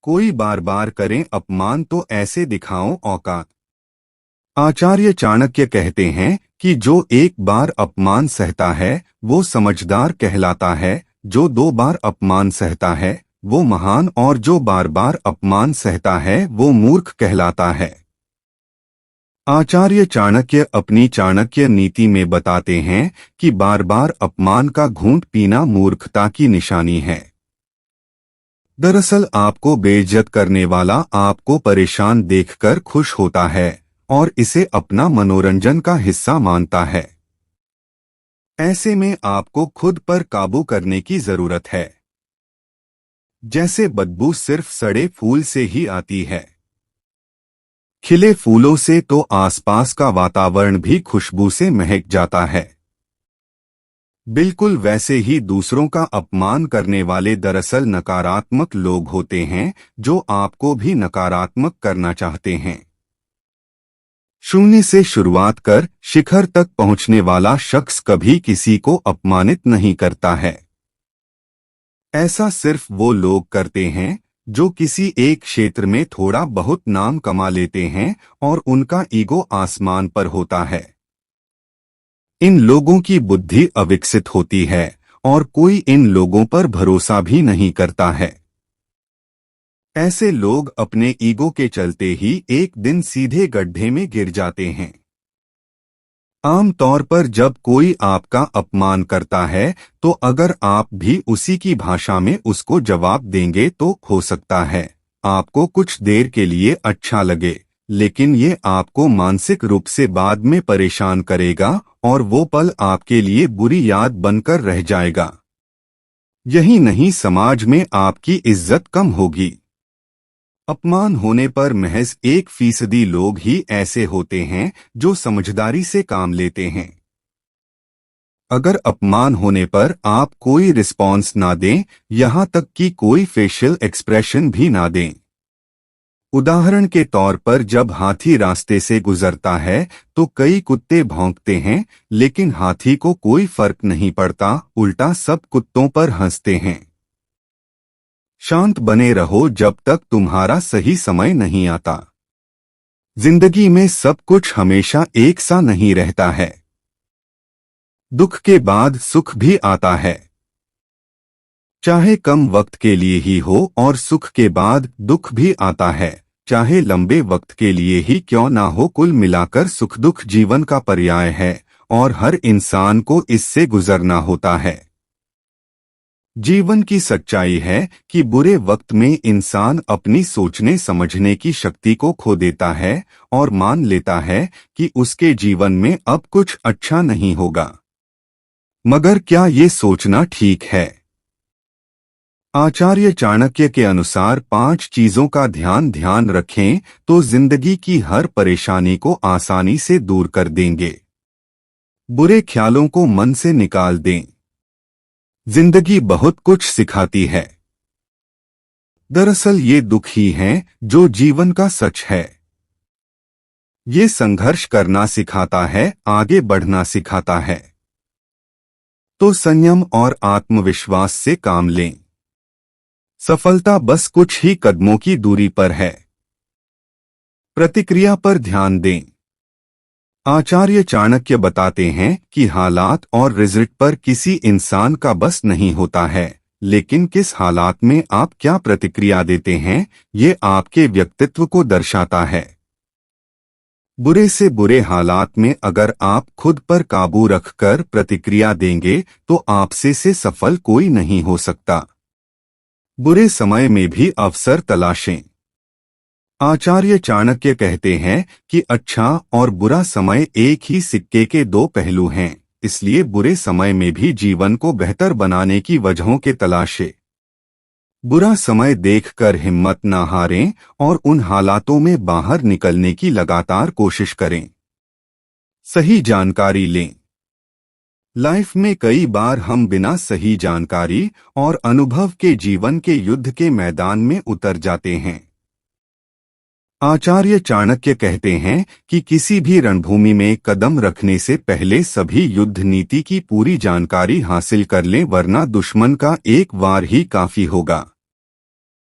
कोई बार बार करें अपमान तो ऐसे दिखाओ औकात। आचार्य चाणक्य कहते हैं कि जो एक बार अपमान सहता है वो समझदार कहलाता है, जो 2 बार अपमान सहता है वो महान, और जो बार बार अपमान सहता है वो मूर्ख कहलाता है। आचार्य चाणक्य अपनी चाणक्य नीति में बताते हैं कि बार बार अपमान का घूंट पीना मूर्खता की निशानी है। दरअसल आपको बेइज्जत करने वाला आपको परेशान देखकर खुश होता है और इसे अपना मनोरंजन का हिस्सा मानता है। ऐसे में आपको खुद पर काबू करने की जरूरत है। जैसे बदबू सिर्फ सड़े फूल से ही आती है, खिले फूलों से तो आसपास का वातावरण भी खुशबू से महक जाता है। बिल्कुल वैसे ही दूसरों का अपमान करने वाले दरअसल नकारात्मक लोग होते हैं जो आपको भी नकारात्मक करना चाहते हैं। शून्य से शुरुआत कर शिखर तक पहुंचने वाला शख्स कभी किसी को अपमानित नहीं करता है। ऐसा सिर्फ वो लोग करते हैं जो किसी एक क्षेत्र में थोड़ा बहुत नाम कमा लेते हैं और उनका ईगो आसमान पर होता है। इन लोगों की बुद्धि अविकसित होती है और कोई इन लोगों पर भरोसा भी नहीं करता है। ऐसे लोग अपने ईगो के चलते ही एक दिन सीधे गड्ढे में गिर जाते हैं। आमतौर पर जब कोई आपका अपमान करता है तो अगर आप भी उसी की भाषा में उसको जवाब देंगे तो हो सकता है आपको कुछ देर के लिए अच्छा लगे, लेकिन ये आपको मानसिक रूप से बाद में परेशान करेगा और वो पल आपके लिए बुरी याद बनकर रह जाएगा। यही नहीं, समाज में आपकी इज्जत कम होगी। अपमान होने पर महज 1% लोग ही ऐसे होते हैं जो समझदारी से काम लेते हैं। अगर अपमान होने पर आप कोई रिस्पॉन्स ना दें, यहां तक कि कोई फेशियल एक्सप्रेशन भी ना दें। उदाहरण के तौर पर जब हाथी रास्ते से गुजरता है तो कई कुत्ते भौंकते हैं, लेकिन हाथी को कोई फर्क नहीं पड़ता, उल्टा सब कुत्तों पर हंसते हैं। शांत बने रहो जब तक तुम्हारा सही समय नहीं आता। जिंदगी में सब कुछ हमेशा एक सा नहीं रहता है। दुख के बाद सुख भी आता है, चाहे कम वक्त के लिए ही हो, और सुख के बाद दुख भी आता है, चाहे लंबे वक्त के लिए ही क्यों ना हो। कुल मिलाकर सुख दुख जीवन का पर्याय है और हर इंसान को इससे गुजरना होता है। जीवन की सच्चाई है कि बुरे वक्त में इंसान अपनी सोचने समझने की शक्ति को खो देता है और मान लेता है कि उसके जीवन में अब कुछ अच्छा नहीं होगा। मगर क्या ये सोचना ठीक है? आचार्य चाणक्य के अनुसार 5 चीजों का ध्यान रखें तो जिंदगी की हर परेशानी को आसानी से दूर कर देंगे। बुरे ख्यालों को मन से निकाल दें। जिंदगी बहुत कुछ सिखाती है। दरअसल ये दुख ही हैं जो जीवन का सच है। ये संघर्ष करना सिखाता है, आगे बढ़ना सिखाता है। तो संयम और आत्मविश्वास से काम लें। सफलता बस कुछ ही कदमों की दूरी पर है। प्रतिक्रिया पर ध्यान दें। आचार्य चाणक्य बताते हैं कि हालात और रिजल्ट पर किसी इंसान का बस नहीं होता है, लेकिन किस हालात में आप क्या प्रतिक्रिया देते हैं ये आपके व्यक्तित्व को दर्शाता है। बुरे से बुरे हालात में अगर आप खुद पर काबू रखकर प्रतिक्रिया देंगे तो आपसे से सफल कोई नहीं हो सकता। बुरे समय में भी अवसर तलाशें। आचार्य चाणक्य कहते हैं कि अच्छा और बुरा समय एक ही सिक्के के 2 पहलू हैं, इसलिए बुरे समय में भी जीवन को बेहतर बनाने की वजहों के तलाशें। बुरा समय देखकर हिम्मत ना हारें और उन हालातों में बाहर निकलने की लगातार कोशिश करें। सही जानकारी लें। लाइफ में कई बार हम बिना सही जानकारी और अनुभव के जीवन के युद्ध के मैदान में उतर जाते हैं। आचार्य चाणक्य कहते हैं कि किसी भी रणभूमि में कदम रखने से पहले सभी युद्ध नीति की पूरी जानकारी हासिल कर लें, वरना दुश्मन का एक वार ही काफी होगा।